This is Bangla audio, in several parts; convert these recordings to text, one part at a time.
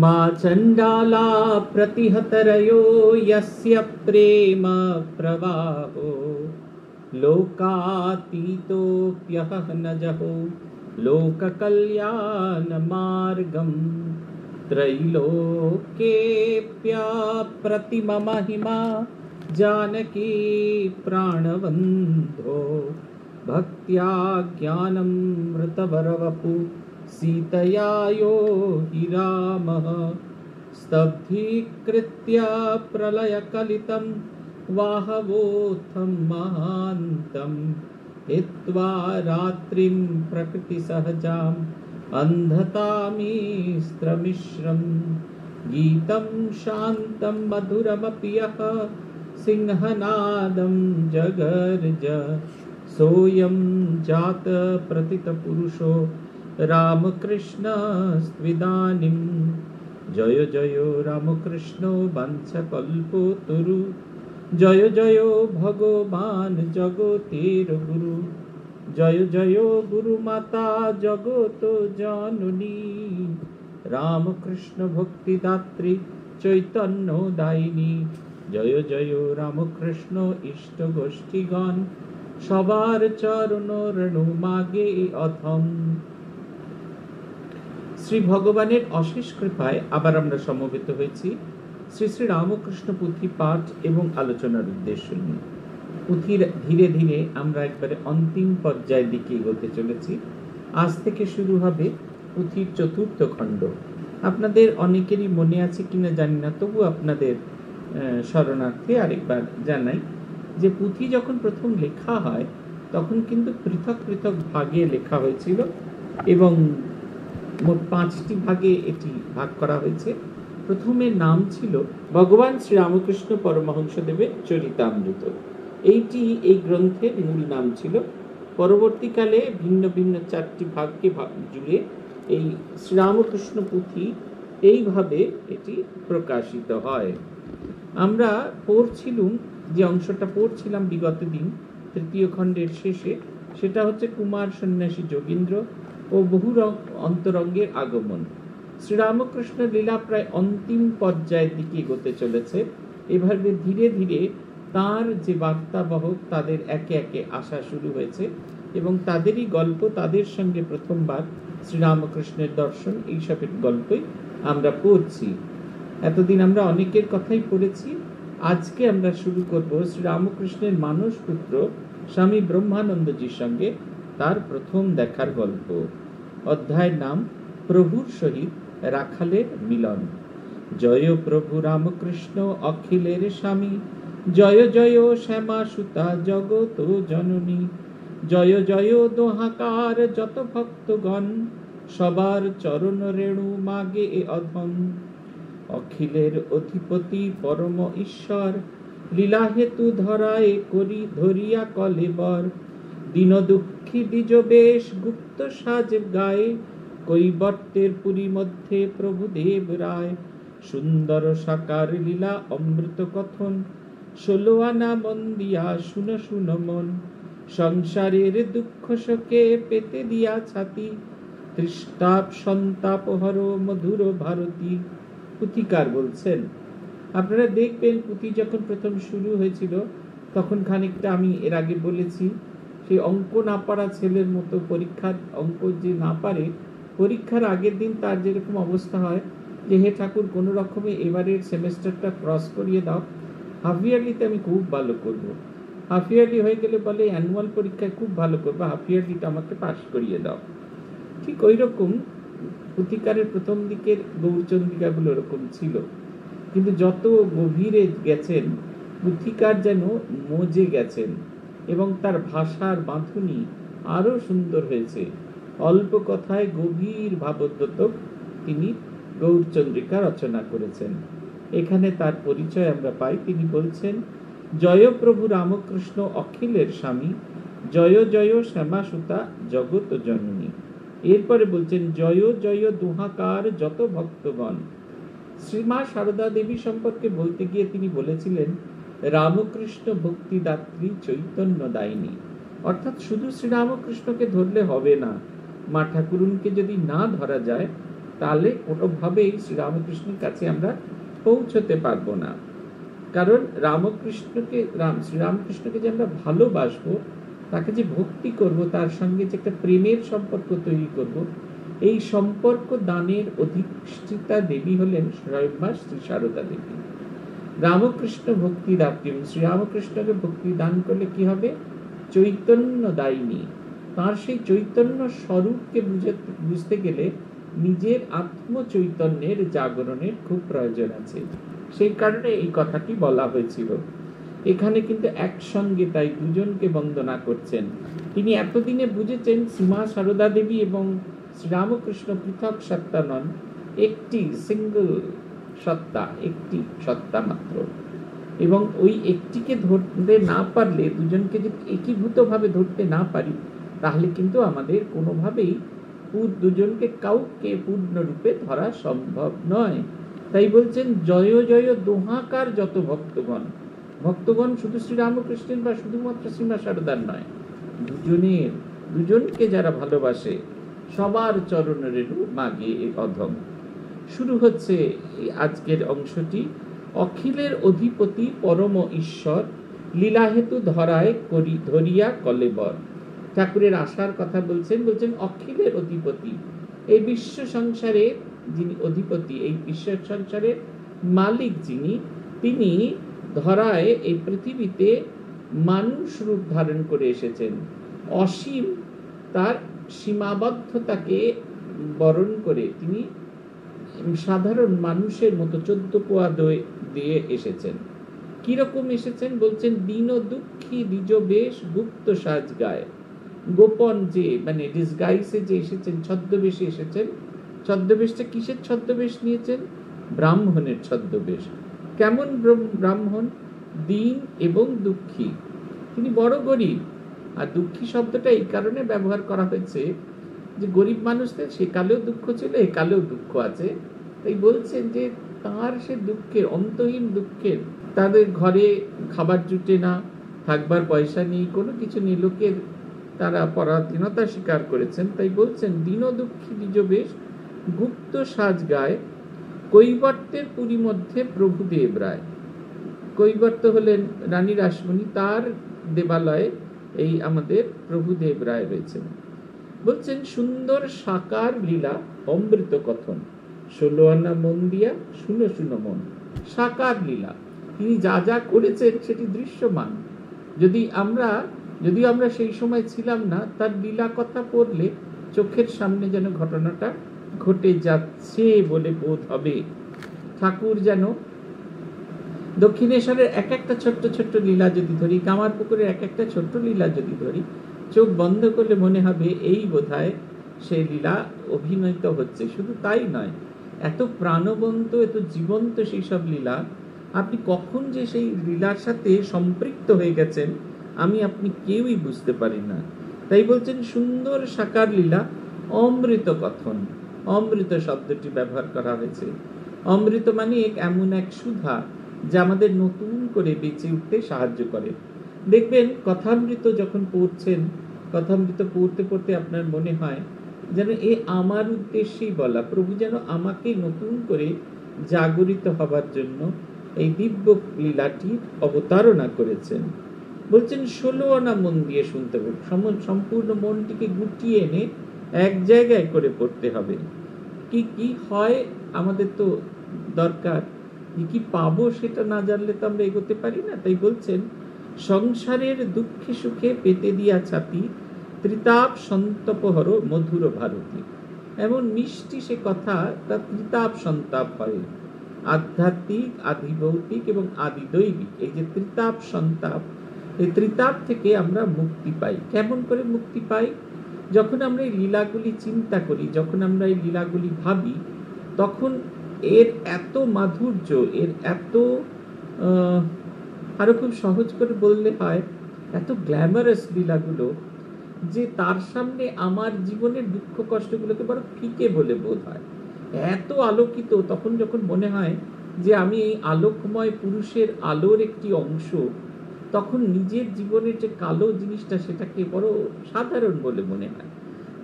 उमा चंडाला प्रतिहतरयो यस्य प्रेम प्रवाहो लोकातीतोऽप्यहनजहो लोककल्याणमार्गम् त्रैलोक्येऽप्यप्रतिममहिमा जानकी प्राणबन्धो भक्त्या ज्ञानमृतवरवपु सीतया यो हि रामः स्तब्धीकृत्य प्रलयकलितं वाहवोत्थं महान्तं हित्वा रात्रिं प्रकृतिसहजाम् अन्धतामिस्त्रमिश्रं गीतं शान्तं मधुरमपि यः सिंहनादं जगर्ज सोऽयं जातप्रथितपुरुषो रामकृष्णस्त्विदानीं जय जय रामकृष्णो वंशकल्पतरु जय जय भगवान जगतेर गुरु जय जय गुरुमाता जगत जननी रामकृष्ण भक्तिदात्री चैतन्य दायिनी जय जय रामकृष्ण इष्ट गोष्ठीगण सबार चरण रेणु मागे अथम। श्री भगवानेर अशेष कृपाय आबार आमरा समवेत हয়েছি श्री श्री रामकृष्ण पुथी पाठ एवं आलोचनार उद्देश्य निये। पुथीर धीरे धीरे आमरा एकबारे अंतिम पर्यायेर दिके एगोते चलेছি। आज থেকে शुरू হবে पुथीर चतुर्थ खंड। আপনাদের অনেকেরই মনে আছে কিনা জানি না, তবু আপনাদের শরণার্থে আরেকবার জানাই যে পুঁথি যখন প্রথম লেখা হয় তখন কিন্তু পৃথক পৃথক ভাগে লেখা হয়েছিল এবং মোট 5টি ভাগে এটি ভাগ করা হয়েছে। প্রথমে নাম ছিল ভগবান শ্রী রামকৃষ্ণ পরমহংসদেবের চরিতামৃত, এইটি এই গ্রন্থের মূল নাম ছিল। পরবর্তীকালে ভিন্ন ভিন্ন 4টি ভাগকে জুড়ে এই শ্রীরামকৃষ্ণ পুঁথি এইভাবে এটি প্রকাশিত হয়। আমরা পড়ছিলাম যে অংশটা পড়ছিলাম বিগত দিন তৃতীয় খণ্ডের শেষে, সেটা হচ্ছে কুমার সন্ন্যাসী যোগীন্দ্র ও বহু অন্তরঙ্গের আগমন। শ্রীরামকৃষ্ণ লীলা প্রায় অন্তিম পর্যায়ের দিকে এগোতে চলেছে। এভাবে ধীরে ধীরে তার যে বার্তাবাহক তাদের একে একে আসা শুরু হয়েছে এবং তাদেরই গল্প, তাদের সঙ্গে প্রথমবার শ্রীরামকৃষ্ণের দর্শন, এইসবের গল্পই আমরা পড়ছি। এতদিন আমরা অনেকের কথাই পড়েছি। আজকে আমরা শুরু করব শ্রীরামকৃষ্ণের মানস পুত্র স্বামী ব্রহ্মানন্দজির সঙ্গে তার প্রথম দেখার গল্প। অধ্যায়ের নাম প্রভুর সহিত রাখালের মিলন। জয় প্রভু রামকৃষ্ণ অখিলের স্বামী, জয় জয় শ্যামা সুতা জগত জননী, জয় জয় দোহাকার যত ভক্তগণ, সবার চরণ রেণু মাগে এ অধম। অখিলের অধিপতি পরম ঈশ্বর, লীলা হেতু ধরায় করি ধরিয়া কলেবর, দীন দুঃখী দ্বিজ বেশ গুপ্ত সাজ গায়ে, কৈবর্তের পুরী মধ্যে প্রভুদেব রায়, সুন্দর সাকার লীলা অমৃত কথন, 16 আনা মন দিয়া শুন শুন মন, সংসারের দুঃখ শোকে পেতে দিয়া ছাতি, তৃষ্টাপ সন্তাপ হর মধুর ভারতী। পুথিকার বলছেন, আপনারা দেখবেন পুঁথি যখন প্রথম শুরু হয়েছিল তখন খানিকটা আমি এর আগে বলেছি সেই অঙ্ক না পারা ছেলের মতো, পরীক্ষার অঙ্ক যে না পারে পরীক্ষার আগের দিন তার যেরকম অবস্থা হয় যে হে ঠাকুর কোনো রকমে এবারের সেমেস্টারটা ক্রস করিয়ে দাও, হাফ ইয়ারলিতে আমি খুব ভালো করব, হাফ ইয়ারলি হয়ে গেলে বলে অ্যানুয়াল পরীক্ষায় খুব ভালো করবো, হাফ ইয়ারলিটা আমাকে পাস করিয়ে দাও। ঠিক ওই রকম পুথিকারের প্রথম দিকের গৌরচন্দ্রিকাগুলো ওরকম ছিল, কিন্তু যত গভীরে গেছেন পুথিকার যেন মজে গেছেন এবং তার ভাষার বাঁধুনি আরো সুন্দর হয়েছে। অল্প কথায় গভীর ভাবোদ্যোতক তিনি গৌরচন্দ্রিকা রচনা করেছেন। এখানে তার পরিচয় আমরা পাই। তিনি বলছেন, জয় প্রভু রামকৃষ্ণ অখিলের স্বামী, জয় জয় শ্যামা সুতা জগত জননী। এরপরে বলছেন, জয় জয় দুহাকার যত ভক্তগণ। শ্রীমা সারদা দেবী সম্পর্কে বলতে গিয়ে তিনি বলেছিলেন, রামকৃষ্ণ ভক্তিদাত্রী চৈতন্য দায়িনী। অর্থাৎ শুধু শ্রীরামকৃষ্ণকে ধরলে হবে না, মা ঠাকুরুনকে যদি না ধরা যায় তাহলে কোনোভাবেই শ্রীরামকৃষ্ণের কাছে আমরা পৌঁছতে পারবো না। কারণ শ্রীরামকৃষ্ণকে যে আমরা ভালোবাসবো, তাকে যে ভক্তি করব, তার সঙ্গে যে একটা প্রেমের সম্পর্ক তৈরি করব, এই সম্পর্ক দানের অধিষ্ঠিতা দেবী হলেন স্বয়ং মা শ্রী সারদা দেবী। রামকৃষ্ণ ভক্তি দাত্রী, এবং শ্রীরামকৃষ্ণকে ভক্তি দান করলে কি হবে? চৈতন্য দায়িনী। তার সেই চৈতন্য স্বরূপকে বুঝতে গেলে নিজের আত্ম চৈতন্যের জাগরণের খুব প্রয়োজন আছে। সেই কারণে এই কথাটি বলা হয়েছিল। এখানে কিন্তু একসঙ্গে তাই দুজনকে বন্দনা করছেন। তিনি এতদিনে বুঝেছেন সীমা সারদা দেবী এবং শ্রীরামকৃষ্ণ পৃথক সত্তা নন, একটি সিঙ্গল সত্তা, একটি সত্তা মাত্র। এবং ওই একটিকে ধরতে না পারলে, দুজনকে যদি একীভূতভাবে ধরতে না পারি, তাহলে কিন্তু আমাদের কোনোভাবেই দুজনকে কাউকে পূর্ণরূপে ধরা সম্ভব নয়। তাই বলছেন জয় জয় দোহাকার যত ভক্তগণ। ভক্তগণ শুধু শ্রীরামকৃষ্ণের বা শুধুমাত্র সীমা সারদার নয়, দুজনকে যারা ভালোবাসে সবার চরণের মাগে অধম। শুরু হচ্ছে আজকের অংশটি। অখিলের অধিপতি পরম ঈশ্বর, লীলাহেতু ধরায় করি ধরিয়া কলেবর। ঠাকুরের আশার কথা বলছেন অখিলের অধিপতি, এই বিশ্ব সংসারে যিনি অধিপতি, এই বিশ্ব সংসারের মালিক যিনি, তিনি ধরায় এই পৃথিবীতে মানুষ রূপ ধারণ করে এসেছেন। অসীম তার সীমাবদ্ধতাকে বরণ করে তিনি সাধারণ মানুষের মতো 14 পোয়া দিয়ে এসেছেন। কিরকম এসেছেন বলছেন, দীন দুঃখী দ্বিজ বেশ গুপ্ত সাজ গায়। গোপন যে মানে ডিসগাইসে যে এসেছেন, ছদ্মবেশে এসেছেন। ছদ্মবেশটা কিসের ছদ্মবেশ নিয়েছেন? ব্রাহ্মণের ছদ্মবেশ। কেমন ব্রাহ্মণ? দীন এবং দুঃখী। তিনি বড় গরিব। আর দুঃখী শব্দটা এই কারণে ব্যবহার করা হয়েছে যে গরিব মানুষদের সেকালেও দুঃখ ছিল, একালেও দুঃখ আছে। তাই বলছেন যে তার সে দুঃখের, অন্তহীন দুঃখের, তাদের ঘরে খাবার জুটে না, থাকবার পয়সা নেই, কোনো কিছু নেই, লোকের তারা পরাধীনতা স্বীকার করেছেন। তাই বলছেন দীন দুঃখী দ্বিজ বেশ গুপ্ত সাজ গায়, কৈবর্তের পুরী মধ্যে প্রভুদেব রায়। কৈবর্ত হলেন রানী রাসমণি, তার দেবালয়ে এই আমাদের প্রভুদেব রায় রয়েছেন। বলছেন সুন্দর সাকার লীলা অমৃত কথন, 16 আনা মন দিয়া শুনো শুনো মন। সাকার লীলা, তিনি যা যা করেছেন সেটি দৃশ্যমান। যদিও আমরা সেই সময় ছিলাম না, তার লীলা কথা পড়লে চোখের সামনে যেন ঘটনাটা ঘটে যাচ্ছে বলে বোধ হবে। ঠাকুর যেন দক্ষিণেশ্বরের এক একটা ছোট্ট ছোট্ট লীলা যদি ধরি, কামারপুকুরের এক একটা ছোট্ট লীলা যদি ধরি, চোখ বন্ধ করলে মনে হবে এই বোধহয় সেই লীলা অভিনয়িত হচ্ছে। শুধু তাই নয়, এত প্রাণবন্ত, এত জীবন্ত সেই সব লীলা, আপনি কখন যে সেই লীলার সাথে সম্পৃক্ত হয়ে গেছেন আপনি কেউই বুঝতে পারেন না। তাই বলছেন সুন্দর সাকার লীলা অমৃত কথন। অমৃত শব্দটি ব্যবহার করা হয়েছে। অমৃত মানে এমন এক সুধা যা আমাদের নতুন করে বেঁচে উঠতে সাহায্য করে। দেখবেন কথামৃত যখন পড়ছেন, কথামৃত পড়তে পড়তে আপনার মনে হয় যেন এ আমার উদ্দেশ্যেই বলা, প্রভু যেন আমাকে নতুন করে জাগরিত হবার জন্য এই দিব্য লীলাটির অবতারণা করেছেন। বলছেন 16 আনা মন দিয়ে শুনতে হবে, সম্পূর্ণ মনটিকে গুটিয়ে এনে এক জায়গায় করে পড়তে হবে। কি কি হয় আমাদের তো দরকার, কি পাবো সেটা না জানলে তো আমরা এগোতে পারি না। তাই বলছেন সংসারের দুঃখে সুখে পেতে দিয়া ছাতি, ত্রিতাপ সন্তপহর মধুর ভারতী। এমন মিষ্টি সে কথা, তা ত্রিতাপ সন্তাপ হয়। আধ্যাত্মিক, আধিভৌতিক এবং আদিদৈবিক, এই যে ত্রিতাপ সন্তাপ, এই ত্রিতাপ থেকে আমরা মুক্তি পাই। কেমন করে মুক্তি পাই? যখন আমরা এই লীলাগুলি চিন্তা করি, যখন আমরা এই লীলাগুলি ভাবি, তখন এর এত মাধুর্য, এর এত আরো খুব সহজ করে বললে হয়, এত গ্ল্যামারাস লীলাগুলো যে তার সামনে আমার জীবনের দুঃখ কষ্টগুলোকে বড় ফিকে বলে বোধ হয়। এত আলোকিত, তখন যখন মনে হয় যে আমি এই আলোকময় পুরুষের আলোর একটি অংশ, তখন নিজের জীবনের যে কালো জিনিসটা সেটাকে বড় সাধারণ বলে মনে হয়।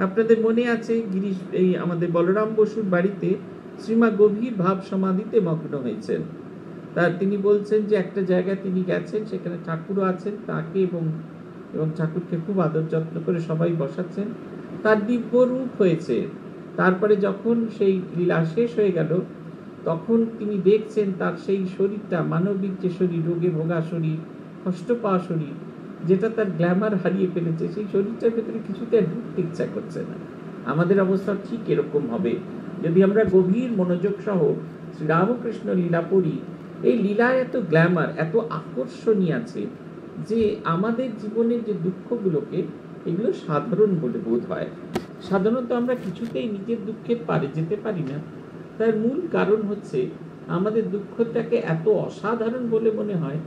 আপনাদের মনে আছে গিরিশ এই আমাদের বলরাম বসুর বাড়িতে শ্রীমা গভীর ভাব সমাধিতে মগ্ন হয়েছেন। তিনি বলছেন যে একটা জায়গায় তিনি গেছেন, সেখানে ঠাকুরও আছেন, তাকে এবং এবং ঠাকুরকে খুব আদর যত্ন করে সবাই বসাচ্ছেন। তার দিব্য রূপ হয়েছে। তারপরে যখন সেই লীলা শেষ হয়ে গেল, তখন তিনি দেখছেন তার সেই শরীরটা, মানবিক যে শরীর, রোগে ভোগা শরীর, কষ্ট পাওয়া শরীর, যেটা তার গ্ল্যামার হারিয়ে ফেলেছে, সেই শরীরটার ভেতরে কিছুতে ঢুকতে ইচ্ছা করছে না। আমাদের অবস্থা ঠিক এরকম হবে যদি আমরা গভীর মনোযোগ সহ শ্রীরামকৃষ্ণ লীলা পড়ি। এই লীলায় এত গ্ল্যামার, এত আকর্ষণীয় আছে যে আমাদের জীবনের যে দুঃখগুলোকে, এগুলো সাধারণ বলে বোধ হয়। সাধারণত আমরা কিছুতেই নিজের দুঃখের পারে যেতে পারি না। তার মূল কারণ হচ্ছে আমাদের দুঃখটাকে এত অসাধারণ বলে মনে হয়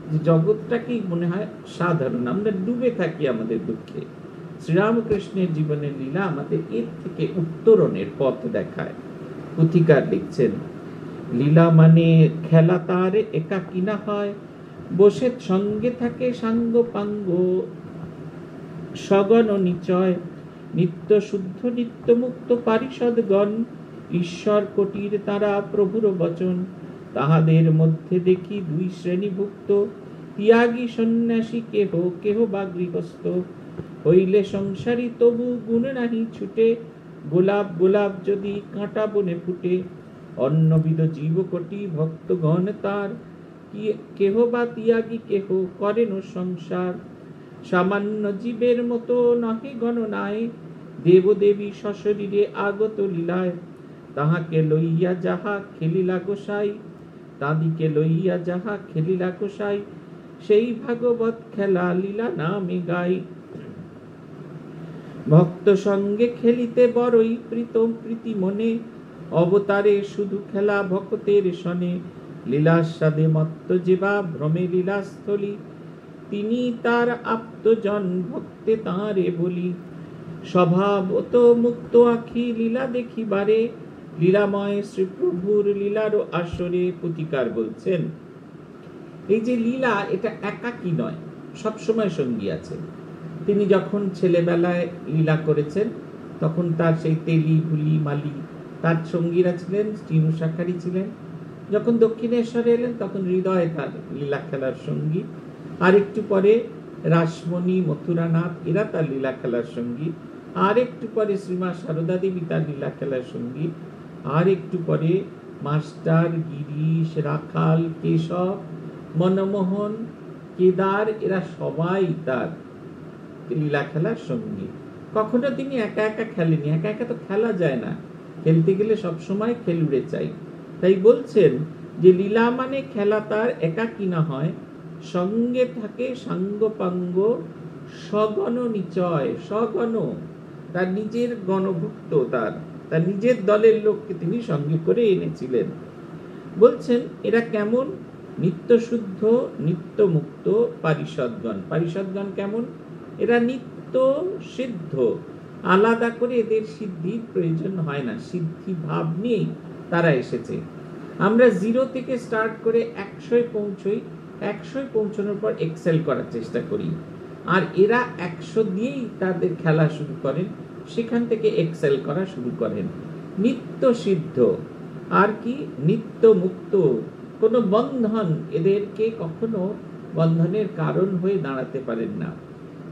যে জগৎটাকেই মনে হয় সাধারণ, আমরা ডুবে থাকি আমাদের দুঃখে। শ্রীরামকৃষ্ণের জীবনের লীলা আমাদের এর থেকে উত্তরণের পথ দেখায়। পুথিকার লিখছেন, লীলা মানে খেলা তার একাকী না হয়, বসে সঙ্গে থাকে সাঙ্গ পাঙ্গ, সগণ নিচয় নিত্য শুদ্ধ নিত্য মুক্ত পারিষদগণ, ঈশ্বর কোটির তারা প্রভুর বচন, তাহাদের মধ্যে দেখি দুই শ্রেণীভুক্ত, ত্যাগী সন্ন্যাসী কেহ, কেহ বা গৃহস্থ, হইলে সংসারী তবু গুণ নাহি ছুটে, গোলাপ গোলাপ যদি কাঁটা বনে ফুটে, অন্নবিদ জীবকোটি ভক্তগণ তার, কেহ বা ত্যাগী কেহ করেন সংসার, সামান্য জীবের মতো নহে গণনায়, দেবদেবী সশরীরে আগত লীলায়, তাহাকে লইয়া যাহা খেলিলা গোসাই, তাদিকে লইয়া যাহা খেলিলা গোসাই, সেই ভাগবত খেলা লীলা নামে গাই, ভক্ত সঙ্গে খেলিতে বড়ই প্রীতম প্রীতি মনে, অবতারে শুধু খেলা ভক্তের সনে, লীলাস্বাদে মত্ত যেবা ভ্রমে লীলাস্থলী, তিনি তার আপ্তজন ভক্তে তাঁরে বলি, স্বভাবত মুক্ত আখি লীলা দেখিবারে, লীলাময় শ্রীপ্রভুর লীলার আসরে। পুথিকার বলছেন, এই যে লীলা, এটা একাকী নয়, সবসময় সঙ্গী আছে। তিনি যখন ছেলেবেলায় লীলা করেছেন, তখন তার সেই তেলি ভুলি মালি তার সঙ্গীরা ছিলেন, স্টিনু শাখারি ছিলেন। যখন দক্ষিণেশ্বরে এলেন, তখন হৃদয় তার লীলা খেলার সঙ্গী। আর একটু পরে রাসমণি, মথুরানাথ, এরা তার লীলা খেলার সঙ্গী। আর একটু পরে শ্রীমা সারদা দেবী তার লীলা খেলার সঙ্গী। আর একটু পরে মাস্টার, গিরিশ, রাখাল, কেশব, মনমোহন, কেদার, এরা সবাই তার লীলা খেলার সঙ্গী। কখনো তিনি একা একা খেলেনি, একা একা তো খেলা যায় না, খেলতে গেলে সবসময় খেলুড়ে চাই। তাই বলছেন যে লীলা মানে খেলা তার একাকী না হয়, সঙ্গে থাকে সাঙ্গপাঙ্গ, সগণ নিচয়, সগণ তার নিজের গণভুক্ত, তার নিজের দলের লোককে তিনি সঙ্গে করে এনেছিলেন। বলছেন এরা কেমন? নিত্য শুদ্ধ নিত্য মুক্ত পারিষদগণ। পারিষদগণ কেমন? এরা নিত্য সিদ্ধ, আলাদা করে এদের সিদ্ধির প্রয়োজন হয় না, সিদ্ধি ভাব নিয়েই তারা এসেছে। আমরা 0 থেকে স্টার্ট করে 100 পৌঁছই, 100 পৌঁছানোর পর এক্সেল করার চেষ্টা করি। আর এরা 100 দিয়েই তাদের খেলা শুরু করেন, সেখান থেকে এক্সেল করা শুরু করেন। নিত্য সিদ্ধ আর কি? নিত্য মুক্ত। কোনো বন্ধন এদেরকে কখনো বন্ধনের কারণ হয়ে দাঁড়াতে পারেন না।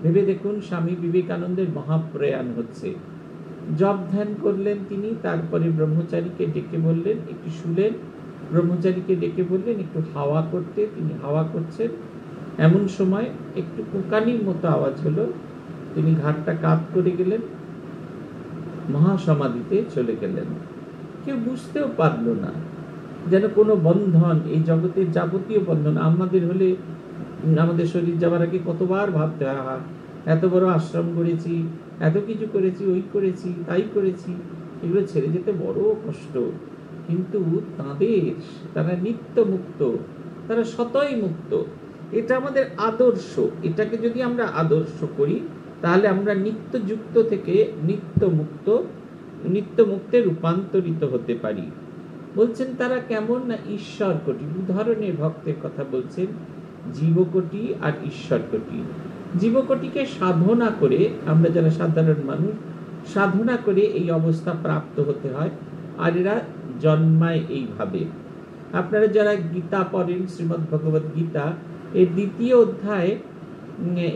ভেবে দেখুন, স্বামী বিবেকানন্দের মহাপ্রয়াণ হচ্ছে, জপ ধ্যান করলেন তিনি, তারপরে ব্রহ্মচারীকে ডেকে বললেন একটু শুলেন, ব্রহ্মচারীকে ডেকে বললেন একটু হাওয়া করতে, তিনি হাওয়া করছেন। এমন সময় একটু কুকানির মতো আওয়াজ হলো, তিনি ঘাটটা কাত করে গেলেন, মহাসমাধিতে চলে গেলেন। কেউ বুঝতেও পারল না, যেন কোনো বন্ধন, এই জগতের যাবতীয় বন্ধন আমাদের হলে আমাদের শরীর যাওয়ার আগে কতবার ভাবতে হয়, এত বড় আশ্রম করেছি, এত কিছু করেছি, ওই করেছি, তাই করেছি, এগুলো ছেড়ে যেতে বড় কষ্ট। কিন্তু তারা নিত্য মুক্ত, তারা স্বতই মুক্ত। এটা আমাদের আদর্শ। এটাকে যদি আমরা আদর্শ করি, তাহলে আমরা নিত্যযুক্ত থেকে নিত্য মুক্তে রূপান্তরিত হতে পারি। বলছেন তারা কেমন? না ঈশ্বর কোটি। দু ধরনের ভক্তের কথা বলছেন, জীবকোটি আর ঈশ্বর কোটি। জীবকোটিকে সাধনা করে আমরা যারা সাধারণ মানুষ, সাধনা করে এই অবস্থা প্রাপ্ত হতে হয়, আর এরা জন্মায় এইভাবে। আপনারা যারা গীতা পড়েন, শ্রীমদ্ ভগবদ গীতা এর 2য় অধ্যায়ে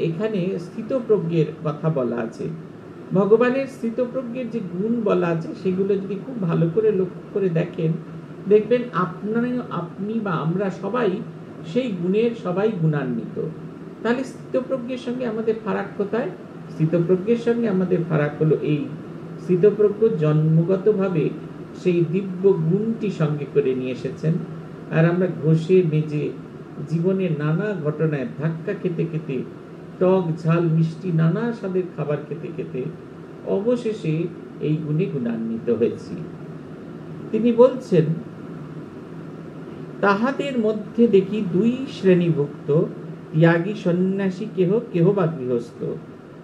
এখানে স্থিতপ্রজ্ঞের কথা বলা আছে। ভগবানের স্থিতপ্রজ্ঞের যে গুণ বলা আছে সেগুলো যদি খুব ভালো করে লক্ষ্য করে দেখেন, দেখবেন আপনি বা আমরা সবাই সেই গুণের সবাই গুণান্বিত। তাহলে স্থিতপ্রজ্ঞের সঙ্গে আমাদের ফারাক কোথায়? স্থিতপ্রজ্ঞের সঙ্গে আমাদের ফারাক হলো এই, স্থিতপ্রজ্ঞ জন্মগতভাবে সেই দিব্য গুণটি সঙ্গে করে নিয়ে এসেছেন, আর আমরা ঘষে মেজে জীবনের নানা ঘটনায় ধাক্কা খেতে খেতে, টক ঝাল মিষ্টি নানা স্বাদের খাবার খেতে খেতে অবশেষে এই গুণে গুণান্বিত হয়েছি। তিনি বলছেন, তাহাদের মধ্যে দেখি 2 শ্রেণীভুক্ত, ত্যাগী সন্ন্যাসী কেহ, কেহ বা গৃহস্থ।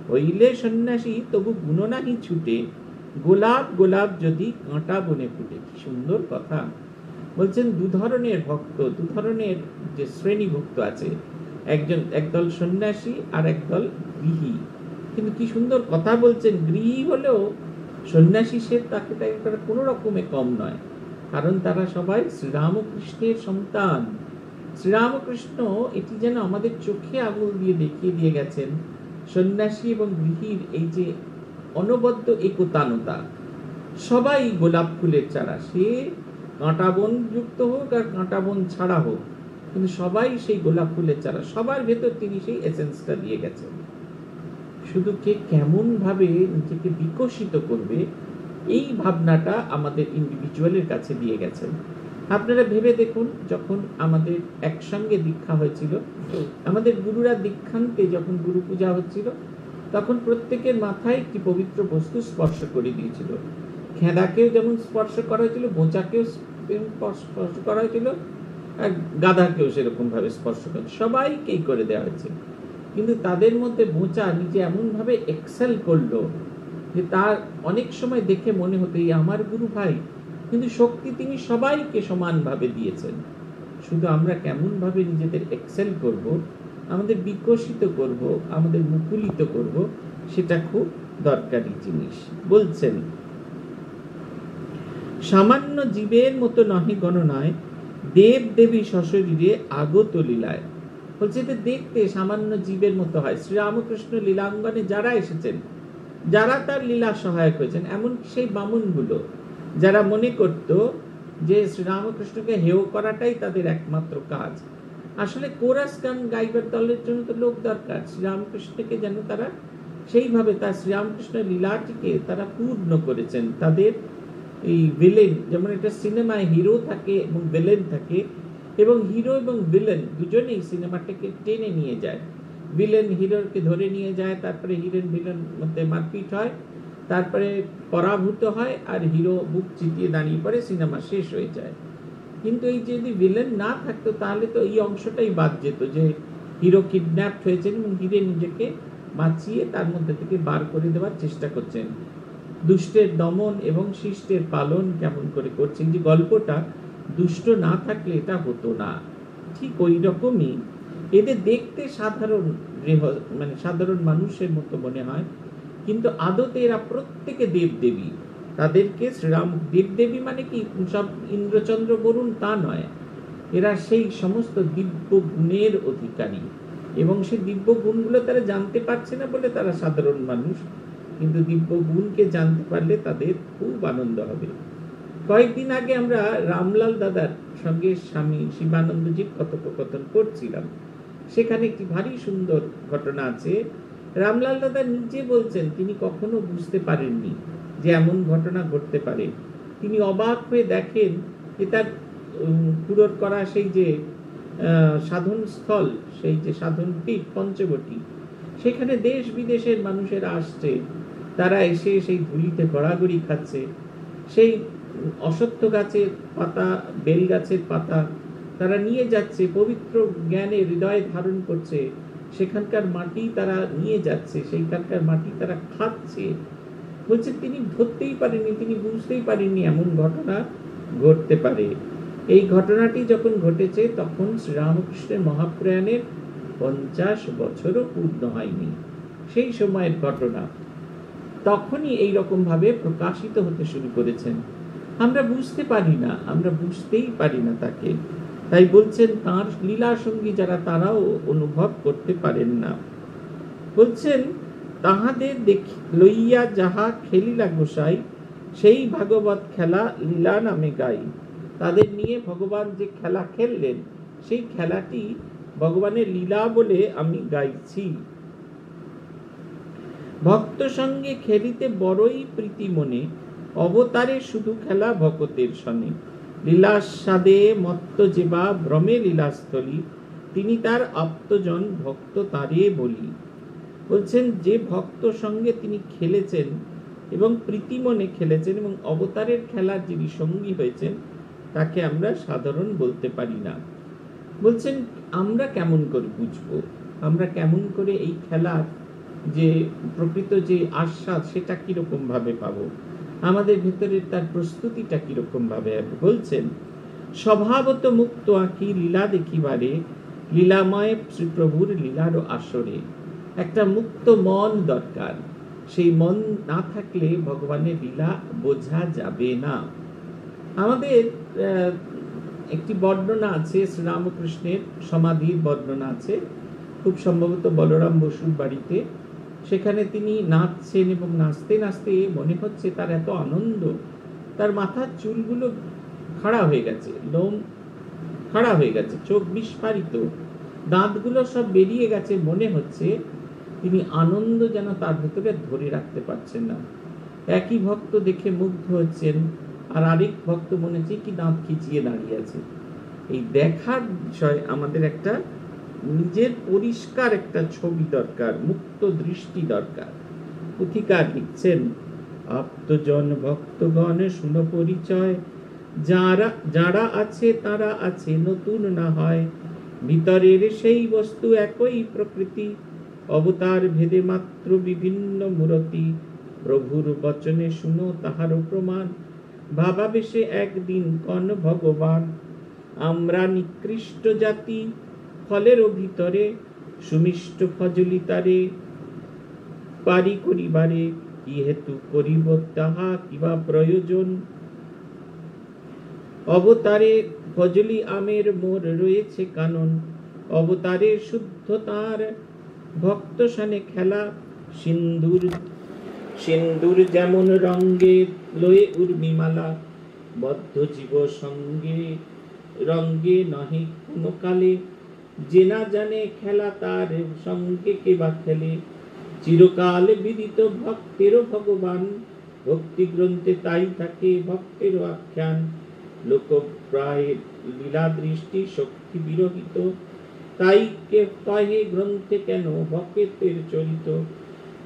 হইলে সন্ন্যাসী তবু গুণ নাহি ছুটে, গোলাপ গোলাপ যদি কাঁটা বনে ফুটে। কি সুন্দর কথা বলছেন। 2 ধরনের ভক্ত, 2 ধরনের যে শ্রেণীভুক্ত আছে, একদল সন্ন্যাসী আর একদল গৃহী। কিন্তু কি সুন্দর কথা বলছেন, গৃহী হলেও সন্ন্যাসী সে তাকে কোনো রকমে কম নয়, কারণ তারা সবাই শ্রীরামকৃষ্ণের সন্তান। শ্রীরামকৃষ্ণ এটি যেন আমাদের চোখে আঙুল দিয়ে দেখিয়ে দিয়ে গেছেন, সন্ন্যাসী এবং গৃহীর এই যে অনবদ্য একতানতা। সবাই গোলাপ ফুলের চারা, সে কাঁটাবন যুক্ত হোক আর কাঁটাবন ছাড়া হোক, কিন্তু সবাই সেই গোলাপ ফুলের চারা, সবার ভেতর তিনি সেই এসেন্সটা দিয়ে গেছেন। শুধু কে কেমন ভাবে নিজেকে বিকশিত করবে এই ভাবনাটা আমাদের ইন্ডিভিজুয়ালের কাছে দিয়ে গেছেন। আপনারা ভেবে দেখুন, যখন আমাদের একসঙ্গে দীক্ষা হয়েছিল, আমাদের গুরুরা দীক্ষান্তে যখন গুরু পূজা হচ্ছিল, তখন প্রত্যেকের মাথায় একটি পবিত্র বস্তু স্পর্শ করে দিয়েছিল। খেঁদাকেও যেমন স্পর্শ করা হয়েছিল, বোঁচাকেও স্পর্শ করা হয়েছিল, আর গাধাকেও সেরকম ভাবে স্পর্শ করা, সবাইকেই করে দেওয়া হয়েছে। কিন্তু তাদের মধ্যে বোঁচা নিজে এমনভাবে এক্সেল করলো যে তার অনেক সময় দেখে মনে হতো এই আমার গুরু ভাই, কিন্তু শক্তি তিনি সবাইকে সমানভাবে দিয়েছেন। শুধু আমরা কেমন ভাবে নিজেদের এক্সেল করব, আমাদের বিকশিত করব, আমাদের মুকুলিত করব, সেটা খুব দরকারি জিনিস। বলছেন, সামান্য জীবের মতো নহে গণনায়, দেব দেবী সশরীরে আগত লীলায়। বলছে যে দেখতে সামান্য জীবের মতো হয়। শ্রীরামকৃষ্ণ লীলাঙ্গনে যারা এসেছেন, যারা তার লীলা সহায়ক হয়েছেন, এমন সেই বামুনগুলো যারা মনে করত যে শ্রীরামকৃষ্ণকে হেয় করাটাই তাদের একমাত্র কাজ। আসলে কোরাস গান গাইবার দলের জন্য তো লোক দরকার, শ্রীরামকৃষ্ণকে যেন তারা সেইভাবে তার শ্রীরামকৃষ্ণের লীলাটিকে তারা পূর্ণ করেছেন। তাদের এই ভিলেন, যেমন একটা সিনেমায় হিরো থাকে এবং ভিলেন থাকে, এবং হিরো এবং ভিলেন দুজনেই সিনেমাটাকে টেনে নিয়ে যায়। ভিলেন হিরোকে ধরে নিয়ে যায়, তারপরে হিরোইন ভিলেন মধ্যে মারপিট হয়, তারপরে পরাভূত হয়, আর হিরো বুক চিতিয়ে দাঁড়িয়ে পড়ে, সিনেমা শেষ হয়ে যায়। কিন্তু এই যদি ভিলেন না থাকতো তাহলে তো এই অংশটাই বাদ যেত, যে হিরো কিডন্যাপ হয়েছেন এবং হিরো নিজেকে বাঁচিয়ে তার মধ্যে থেকে বার করে দেওয়ার চেষ্টা করছেন। দুষ্টের দমন এবং শিষ্টের পালন কেমন করে করছেন, যে গল্পটা দুষ্ট না থাকলে এটা হতো না। ঠিক ওই রকমই এদের দেখতে সাধারণ সাধারণ মানুষের মতো মনে হয়, কিন্তু আদতে এরা প্রত্যেকে দেবদেবী। তাদেরকে শ্রীরাম দেবদেবী মানে কি সব ইন্দ্রচন্দ্র বরুণ তা নয়, এরা সেই সমস্ত দিব্য গুণের অধিকারী, এবং সেই দিব্য গুণগুলো তারা জানতে পারছে না বলে তারা সাধারণ মানুষ, কিন্তু দিব্য গুণকে জানতে পারলে তাদের খুব আনন্দ হবে। কয়েকদিন আগে আমরা রামলাল দাদার সঙ্গে স্বামী শিবানন্দজির কথোপকথন করছিলাম, সেখানে একটি ভারী সুন্দর ঘটনা আছে। রামলাল দাদা নিজে বলছেন তিনি কখনো বুঝতে পারেননি যে এমন ঘটনা ঘটতে পারে। তিনি অবাক হয়ে দেখেন যে তার পুরোর করা সেই যে সাধন স্থল, সেই যে সাধন পীঠ পঞ্চবটী, সেখানে দেশ বিদেশের মানুষেরা আসছে, তারা এসে সেই ধুলিতে গড়াগড়ি খাচ্ছে, সেই অশ্বত্থ গাছের পাতা, বেল গাছের পাতা তারা নিয়ে যাচ্ছে, পবিত্র জ্ঞানে হৃদয়ে ধারণ করছে, সেখানকার মাটি তারা নিয়ে যাচ্ছে, সেইখানকার মাটি তারা খাচ্ছে। বলছে তিনি ধরতেই পারেননি, তিনি বুঝতেই পারেননি এমন ঘটনা ঘটতে পারে। এই ঘটনাটি যখন ঘটেছে তখন শ্রীরামকৃষ্ণের মহাপ্রয়াণের 50 বছরও পূর্ণ হয়নি, সেই সময়ের ঘটনা। তখনই এই রকম ভাবে প্রকাশিত হতে শুরু করেছেন। আমরা বুঝতে পারি না, আমরা বুঝতেই পারি না তাকে। তাই বলছেন তাঁর লীলা সঙ্গী যারা তারাও অনুভব করতে পারেন না। বলছেন তাহাদের লইয়া যাহা খেলিলা গোসাই, সেই ভাগবত খেলা লীলা নামে গাই। তাদের নিয়ে ভগবান যে খেলা খেললেন, সেই খেলাটি ভগবানের লীলা বলে আমি গাইছি। ভক্ত সঙ্গে খেলিতে বড়ই প্রীতি মনে, অবতারে শুধু খেলা ভকতের সনে। লীলাস্বাদে মত্ত যেবা ভ্রমে লীলাস্থলী, তিনি তার আপ্তজন ভক্ত তারে বলি। বলছেন যে ভক্ত সঙ্গে তিনি খেলেছেন এবং প্রীতি মনে খেলেছেন এবং অবতারের খেলার যিনি সঙ্গী হয়েছেন, তাকে আমরা সাধারণ বলতে পারি না। বলছেন আমরা কেমন করে বুঝবো, আমরা কেমন করে এই খেলার যে প্রকৃত যে আস্বাদ সেটা কিরকম ভাবে পাবো, আমাদের ভিতরে তার প্রস্তুতিটা কিরকম ভাবে হবে। বলছেন স্বভাবত মুক্ত আঁকি লীলা দেখিবারে, লীলাময় শ্রীপ্রভুর লীলারও আসরে। একটা মুক্ত মন দরকার, সেই মন না থাকলে ভগবানের লীলা বোঝা যাবে না। আমাদের একটি বর্ণনা আছে, শ্রীরামকৃষ্ণের সমাধির বর্ণনা আছে, খুব সম্ভবত বলরাম বসুর বাড়িতে। সেখানে তিনি নাচছেন এবং নাচতে নাচতে মনে হচ্ছে তার এত আনন্দ, তার মাথার চুলগুলো খাড়া হয়ে গেছে, লোম খাড়া হয়ে গেছে, চোখ বিস্ফারিত, দাঁতগুলো সব বেরিয়ে গেছে। মনে হচ্ছে তিনি আনন্দ যেন তার ভেতরে ধরে রাখতে পারছেন না। একই ভক্ত দেখে মুগ্ধ হচ্ছেন, আর আরেক ভক্ত মনে হচ্ছে কি দাঁত খিচিয়ে দাঁড়িয়ে আছে। এই দেখার বিষয় আমাদের একটা নিজের পরিষ্কার একটা ছবি দরকার, মুক্ত দৃষ্টি দরকার। পুথিকার লিখছেন আপ্তজন ভক্তগণ শুনো পরিচয়, যারা যারা আছে তারা আছে, নতুন না হয়। ভিতরের সেই বস্তু একই প্রকৃতি, অবতার ভেদে মাত্র বিভিন্ন মূরতি। প্রভুর বচনে শুনো তাহারও প্রমাণ, ভাবাবেশে একদিন কন ভগবান। আমরা নিকৃষ্ট জাতি, ফলেরও ভিতরে সুমিষ্ট ফজলিতারে পারি করিবারে। কি হেতু করিব তাহা কিবা প্রয়োজন, অবতারে ফজলি আমের মোর রয়েছে কানন। অবতারের শুদ্ধতার ভক্ত সনে খেলা, সিন্দুর সিন্দুর যেমন রঙ্গে লয়ে উর্মিমালা। বদ্ধ জীব সঙ্গে রঙ্গে নহে কোনো কালে, যে না জানে খেলা তার সঙ্গে কে বা খেলে। চিরকাল বিদিত ভক্তেরও ভগবান, ভক্তি গ্রন্থে তাই থাকে ভক্তেরও আখ্যান। লোক প্রায় লীলা দৃষ্টি শক্তি বিরহিত, তাই কে কহে গ্রন্থে কেন ভক্তের চরিত।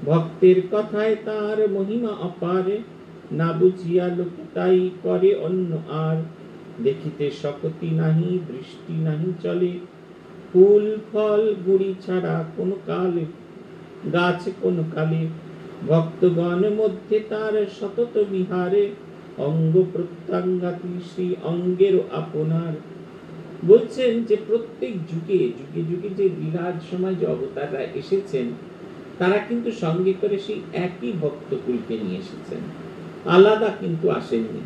ভক্তের কথায় তার মহিমা অপার, না বুঝিয়া লোক তাই করে অন্য আর। দেখিতে শক্তি নাহি দৃষ্টি নাহি চলে, ফুল ফল গুড়ি ছাড়া কোন কালে গাছ কোন কালে। ভক্তগণ মধ্যে তার সতত বিহারে, অঙ্গ প্রত্যঙ্গাতি শ্রী অঙ্গের আপনার। বলছেন যে প্রত্যেক যুগে যুগে যুগে যে লীলার সময় যে অবতাররা এসেছেন, তারা কিন্তু সঙ্গে করে সেই একই ভক্তকুলকে নিয়ে এসেছেন, আলাদা কিন্তু আসেননি।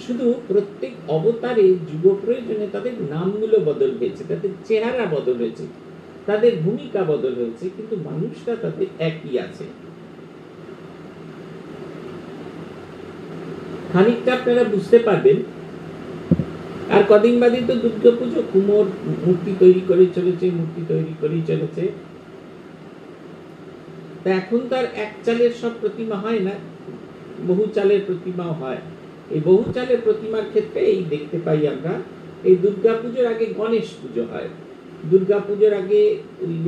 শুধু প্রত্যেক অবতারে যুগ প্রয়োজনে তাদের নামগুলো বদল হয়েছে, তাদের চেহারা বদল হয়েছে, তাদের ভূমিকা বদল হয়েছে, কিন্তু মানুষটা তাদের একই আছে। খানিকটা আপনারা বুঝতে পারবেন। আর কদিন বাদে তো দুর্গা পুজো, কুমোর মূর্তি তৈরি করে চলেছে, মূর্তি তৈরি করেই চলেছে। তা এখন তার এক চালের সব প্রতিমা হয় না, বহু চালের প্রতিমাও হয়। এই বহু চালের প্রতিমার ক্ষেত্রে এই দেখতে পাই আমরা, এই দুর্গা পুজোর আগে গণেশ পুজো হয়, দুর্গা পুজোর আগে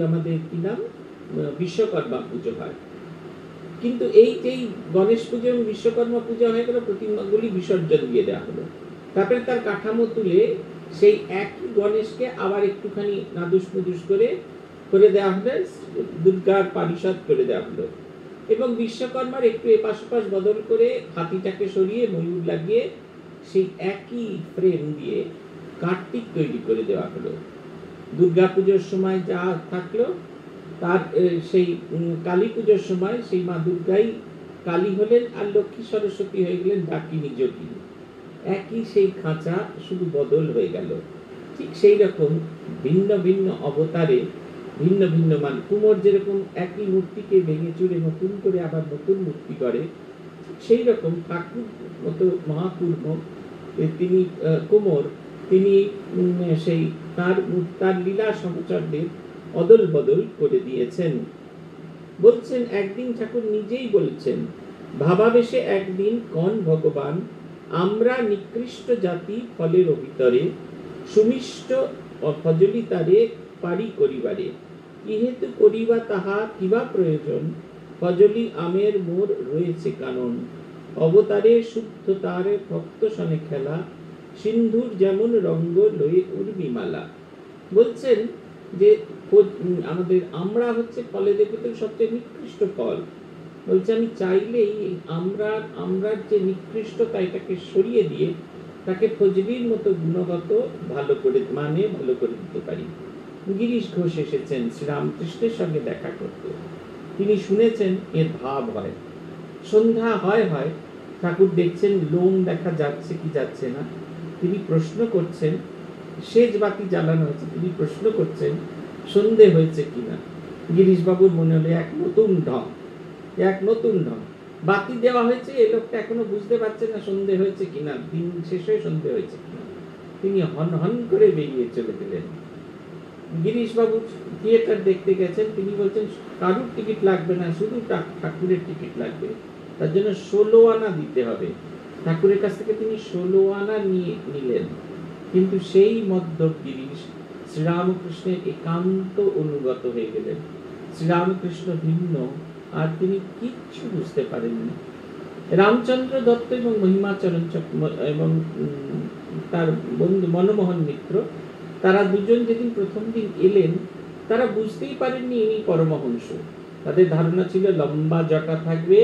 আমাদের কি নাম বিশ্বকর্মা পুজো হয়। কিন্তু এই যে গণেশ পুজো এবং বিশ্বকর্মা পুজো হয়ে গেল, প্রতিমাগুলি বিসর্জন দিয়ে দেওয়া হলো। তারপরে তার কাঠামো তুলে সেই একই গণেশকে আবার একটুখানি নাদুস নুদুস করে দেওয়া হবে, দুর্গার পারিষদ করে দেওয়া হলো। এবং বিশ্বকর্মার একটু এপাশ ওপাশ বদল করে হাতিটাকে সরিয়ে ময়ূর লাগিয়ে সেই একই ফ্রেম দিয়ে কার্তিক তৈরি করে দেওয়া হলো। দুর্গা পুজোর সময় যা থাকলো, তার সেই কালী পুজোর সময় সেই মা দুর্গাই কালী হলেন আর লক্ষ্মী সরস্বতী হয়ে গেলেন ডাকিনী জটিনী। একই সেই খাঁচা, শুধু বদল হয়ে গেল। ঠিক সেই রকম ভিন্ন ভিন্ন অবতারে ভিন্ন ভিন্ন মান। কুমোর যেরকম একই মূর্তিকে ভেঙে চুরে নতুন করে আবার নতুন মূর্তি করে, সেই রকম ঠাকুর মতো মহাকুর্ম তিনি কুমোর, তিনি সেই তার লীলা সহচরদের অদল বদল করে দিয়েছেন। বলছেন একদিন ঠাকুর নিজেই বলছেন, ভাবাবেশে একদিন কন ভগবান, আমরা নিকৃষ্ট জাতি ফলের ভিতরে সুমিষ্ট ফজলিতারে পারি করিবারে, ইহেতু করিবা তাহা কিবা প্রয়োজন, ফজলি আমের মোর রয়েছে কানন, অবতারে শুদ্ধ তার ভক্ত সনে খেলা, সিন্ধুর যেমন রঙ্গ লয়ে উর্মিমালা। বলছেন যে আমাদের আমরা হচ্ছে ফলেদের ভিতরে সবচেয়ে নিকৃষ্ট ফল। বলছে আমি চাইলেই আমরার যে নিকৃষ্টতা এটাকে সরিয়ে দিয়ে তাকে ফজলির মতো গুণগত ভালো করে দিতে পারি। গিরিশ ঘোষ এসেছেন শ্রীরামকৃষ্ণের সঙ্গে দেখা করতে। তিনি শুনেছেন এর ভাব হয়। সন্ধ্যা হয় ঠাকুর দেখছেন লোম দেখা যাচ্ছে কি যাচ্ছে না। তিনি প্রশ্ন করছেন, সেজ বাতি জ্বালানো হয়েছে, তিনি প্রশ্ন করছেন সন্ধে হয়েছে কিনা। গিরিশবাবুর মনে হলো এক নতুন ঢং। বাতি দেওয়া হয়েছে, এ লোকটা এখনো বুঝতে পারছে না সন্ধে হয়েছে কিনা, দিন শেষ হয়ে সন্ধে হয়েছে কিনা। তিনি হন হন করে বেরিয়ে চলে গেলেন। গিরিশবাবু থিয়েটার দেখতে গেছেন। তিনি বলছেন কারুর টিকিট লাগবে না, শুধু ঠাকুরের টিকিট লাগবে, তার জন্য 16 আনা দিতে হবে। ঠাকুরের কাছ থেকে তিনি 16 আনা নিলেন। কিন্তু সেই মধ্য গিরিশ শ্রীরামকৃষ্ণের একান্ত অনুগত হয়ে গেলেন। শ্রীরামকৃষ্ণ ভিন্ন, আর তিনি কিচ্ছু বুঝতে পারেননি। রামচন্দ্র দত্ত এবং মহিমাচরণ এবং তার বন্ধু মনমোহন মিত্র, তারা দুজন যেদিন প্রথম দিন এলেন, তারা বুঝতেই পারেননি ইনি পরমহংস। তাদের ধারণা ছিল লম্বা জটা থাকবে,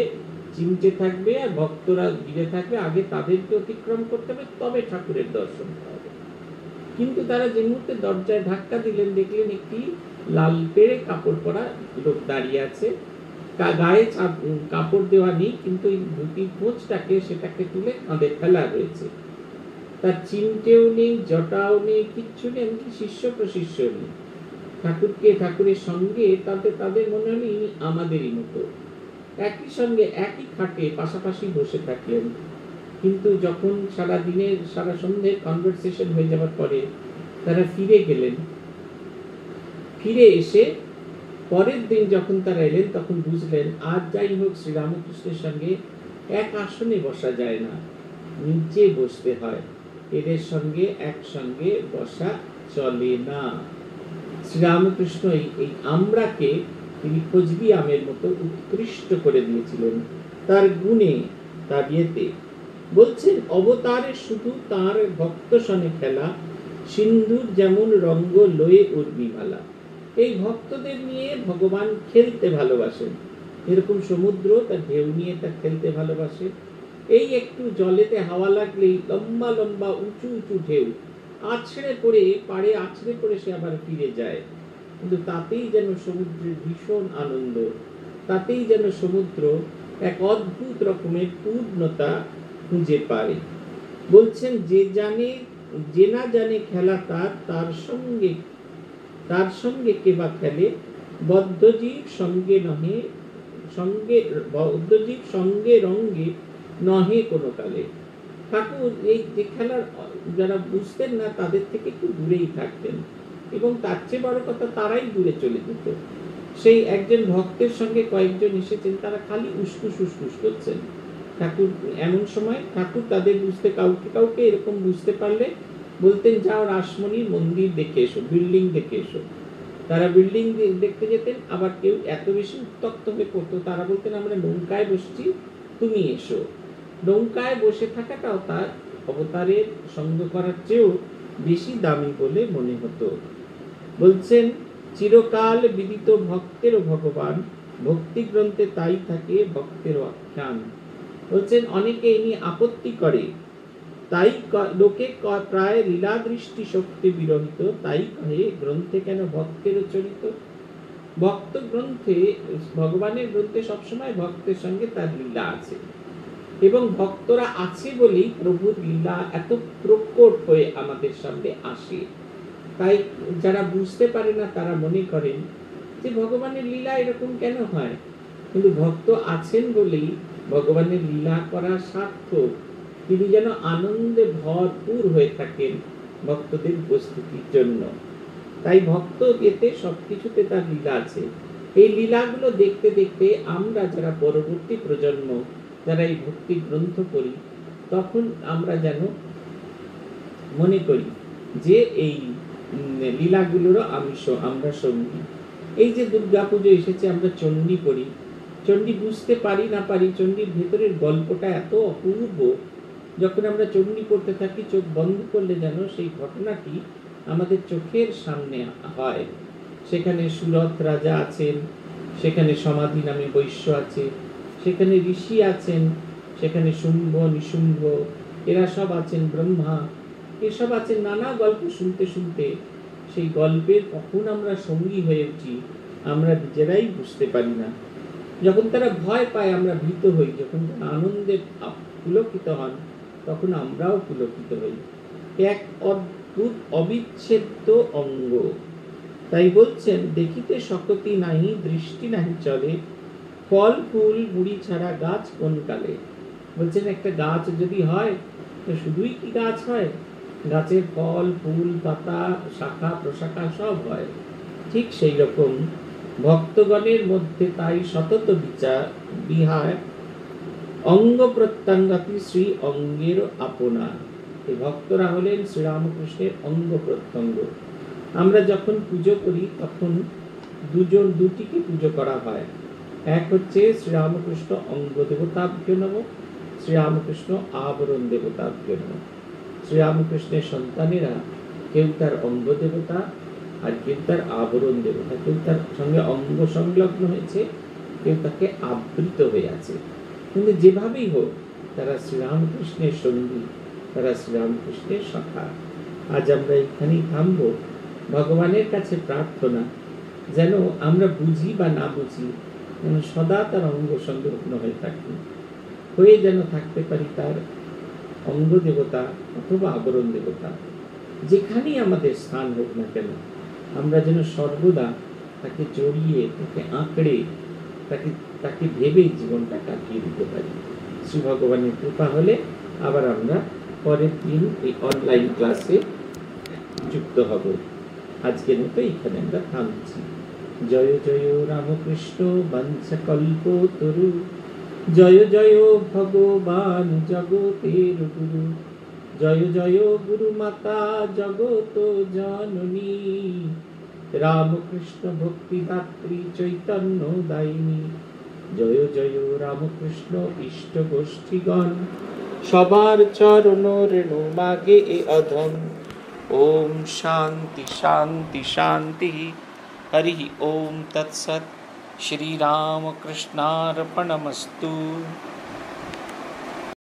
চিমটে থাকবে, আর ভক্তরা ঘিরে থাকবে, আগে তাদেরকে অতিক্রম করতে হবে, তবে ঠাকুরের দর্শন হবে। কিন্তু তারা যে মুহূর্তে দরজায় ধাক্কা দিলেন, দেখলেন একটি লাল পেড়ে কাপড় পরা লোক দাঁড়িয়ে আছে। গায়ে কাপড় দেওয়া নেই, কিন্তু এই ধুতির খোঁজটাকে সেটাকে তুলে কাঁধে ফেলা রয়েছে। তার চিমটেও নেই, জটাও নেই, কিচ্ছু নেই, এমনকি শিষ্য প্রশিষ্য নেই। ঠাকুরের সঙ্গে তাদের মনে হলো ইনি আমাদেরই মতো, একই সঙ্গে একই খাটে পাশাপাশি বসে থাকলেন। কিন্তু যখন সারা সন্ধ্যের কনভারসেশন হয়ে যাওয়ার পরে তারা ফিরে গেলেন, ফিরে এসে পরের দিন যখন তারা এলেন, তখন বুঝলেন আর যাই হোক শ্রীরামকৃষ্ণের সঙ্গে এক আসনে বসা যায় না, নিচে বসতে হয়, এদের সঙ্গে একসঙ্গে বসা চলে না। শ্রীরামকৃষ্ণ এই আমরাকে তিনি ফজলি আমের মতো উৎকৃষ্ট করে দিয়েছিলেন তার গুণে, তার ইয়েতে। বলছেন অবতারে শুধু তার ভক্ত সনে খেলা, সিন্ধুর যেমন রঙ্গ লয়ে উর্মিমালা। এই ভক্তদের নিয়ে ভগবান খেলতে ভালোবাসেন। এরকম সমুদ্র তার ঢেউ নিয়ে তা খেলতে ভালোবাসে। এই একটু জলেতে হাওয়া লাগলেই লম্বা লম্বা উঁচু উঁচু ঢেউ পাড়ে আছড়ে পড়ে সে আবার ফিরে যায়। কিন্তু তাতেই যেন সমুদ্রের ভীষণ আনন্দ, তাতেই যেন সমুদ্র এক অদ্ভুত রকমের পূর্ণতা খুঁজে পায়। বলছেন যে না জানে খেলা তার সঙ্গে কে বা খেলে, বদ্ধজীব সঙ্গে রঙ্গে নহে কোনো কালে। ঠাকুর এই যে খেলার যারা বুঝতেন না তাদের থেকে একটু দূরেই থাকতেন, এবং তার চেয়ে বড় কথা তারাই দূরে চলে যেত। সেই একজন ভক্তের সঙ্গে কয়েকজন এসেছেন, তারা খালি উস্কুস করছেন। ঠাকুর এমন সময় ঠাকুর তাদের কাউকে এরকম বুঝতে পারলে বলতেন যাও রাসমণির মন্দির দেখে এসো, বিল্ডিং দেখে এসো। তারা বিল্ডিং দেখতে যেতেন। আবার কেউ এত বেশি উত্তপ্ত হয়ে পড়তো, তারা বলতেন আমরা নৌকায় বসছি, তুমি এসো। নৌকায় বসে থাকাটাও তার অবতারের সঙ্গ করার চেয়েও বেশি দামি বলে মনে হতো। বলছেন চিরকাল বিদিত ভক্তেরও ভগবান, ভক্তি গ্রন্থে তাই থাকে ভক্তেরও আখ্যান। বলছেন অনেকে এই নিয়ে আপত্তি করে, তাই লোকে প্রায় লীলা দৃষ্টি শক্তি বিরহিত, তাই কহে গ্রন্থে কেন ভক্তেরও চরিত। ভক্ত গ্রন্থে, ভগবানের গ্রন্থে সবসময় ভক্তের সঙ্গে তার লীলা আছে, এবং ভক্তরা আছে বলেই প্রভুর লীলা এত প্রকট হয়ে আমাদের সামনে আসে। তাই যারা বুঝতে পারে না তারা মনে করেন যে ভগবানের লীলা এরকম কেন হয়, কিন্তু ভক্ত আছেন বলেই ভগবানের লীলা করা সার্থক। তিনি যেন আনন্দে ভরপুর হয়ে থাকেন ভক্তদের উপস্থিতির জন্য। তাই ভক্ত যেতে সবকিছুতে তার লীলা আছে। এই লীলাগুলো দেখতে দেখতে আমরা যারা পরবর্তী প্রজন্ম, যারা এই ভক্তি গ্রন্থ পড়ি, তখন আমরা যেন মনে করি যে এই লীলাগুলোরও আমরা সঙ্গী। এই যে দুর্গা পুজো এসেছে, আমরা চণ্ডী পড়ি, চণ্ডী বুঝতে পারি না পারি, চণ্ডীর ভেতরের গল্পটা এত অপূর্ব। যখন আমরা চণ্ডী পড়তে থাকি, চোখ বন্ধ করলে যেন সেই ঘটনাটি আমাদের চোখের সামনে হয়। সেখানে সুরথ রাজা আছেন, সেখানে সমাধি নামে বৈশ্য আছে, সেখানে ঋষি আছেন, সেখানে শুম্ভ নিশুম্ভ এরা সব আছেন, ব্রহ্মা এসব আছেন। নানা গল্প শুনতে শুনতে সেই গল্পের কখন আমরা সঙ্গী হয়ে উঠি আমরা নিজেরাই বুঝতে পারি না। যখন তারা ভয় পায় আমরা ভীত হই, যখন তারা আনন্দে পুলকিত হন তখন আমরাও পুলকিত হই। এক অদ্ভুত অবিচ্ছেদ্য অঙ্গ। তাই বলছেন, দেখিতে শকতি নাহি, দৃষ্টি নাহি চলে, ফল ফুল মুড়ি ছাড়া গাছ কোন কালে। বলছেন একটা গাছ যদি হয় তো শুধুই কি গাছ হয়, গাছের ফল ফুল পাতা শাখা প্রশাখা সব হয়। ঠিক সেই রকম ভক্তগণের মধ্যে তাই সতত বিচার বিহার, অঙ্গ প্রত্যঙ্গাপি শ্রী অঙ্গের আপনা। এই ভক্তরা হলেন শ্রীরামকৃষ্ণের অঙ্গ প্রত্যঙ্গ। আমরা যখন পুজো করি তখন দুটিকে পুজো করা হয়। এক হচ্ছে শ্রীরামকৃষ্ণ অঙ্গ দেবতাভ্য নমঃ, শ্রীরামকৃষ্ণ আবরণ দেবতাভ্য নমঃ। শ্রীরামকৃষ্ণের সন্তানেরা কেউ তার অঙ্গ দেবতা, আর কেউ তার আবরণ দেবতা, কেউ তার সঙ্গে অঙ্গ সংলগ্ন হয়েছে, কেউ তাকে আবৃত হয়ে আছে। কিন্তু যেভাবেই হোক তারা শ্রীরামকৃষ্ণের সঙ্গী, তারা শ্রীরামকৃষ্ণের সখা। আজ আমরা এখানেই থামবো। ভগবানের কাছে প্রার্থনা যেন আমরা বুঝি বা না বুঝি, যেন সদা তার অঙ্গ সংলগ্ন হয়ে থাকি, হয়ে যেন থাকতে পারি তার অঙ্গ দেবতা অথবা আবরণ দেবতা। যেখানেই আমাদের স্থান হোক না কেন, আমরা যেন সর্বদা তাকে জড়িয়ে, তাকে আঁকড়ে, তাকে ভেবে জীবনটা কাটিয়ে দিতে পারি। শ্রী ভগবানের কৃপা হলে আবার আমরা পরের দিন এই অনলাইন ক্লাসে যুক্ত হব। আজকের মতো এখানে আমরা থামছি। জয় জয় রামকৃষ্ণ বংশকল্পতরু, জয় জয় ভগবান জগতের গুরু, জয় জয় গুরু মাতা জগত জননী, রামকৃষ্ণ ভক্তিদাত্রী চৈতন্য দায়িনী। জয় জয় রামকৃষ্ণ ইষ্ট গোষ্ঠীগণ, সবার চরণ রেণু মাগে এ অধম। ওম শান্তি শান্তি শান্তি। হরি ওম তৎসৎ। শ্রীরামকৃষ্ণার্পণমস্তু।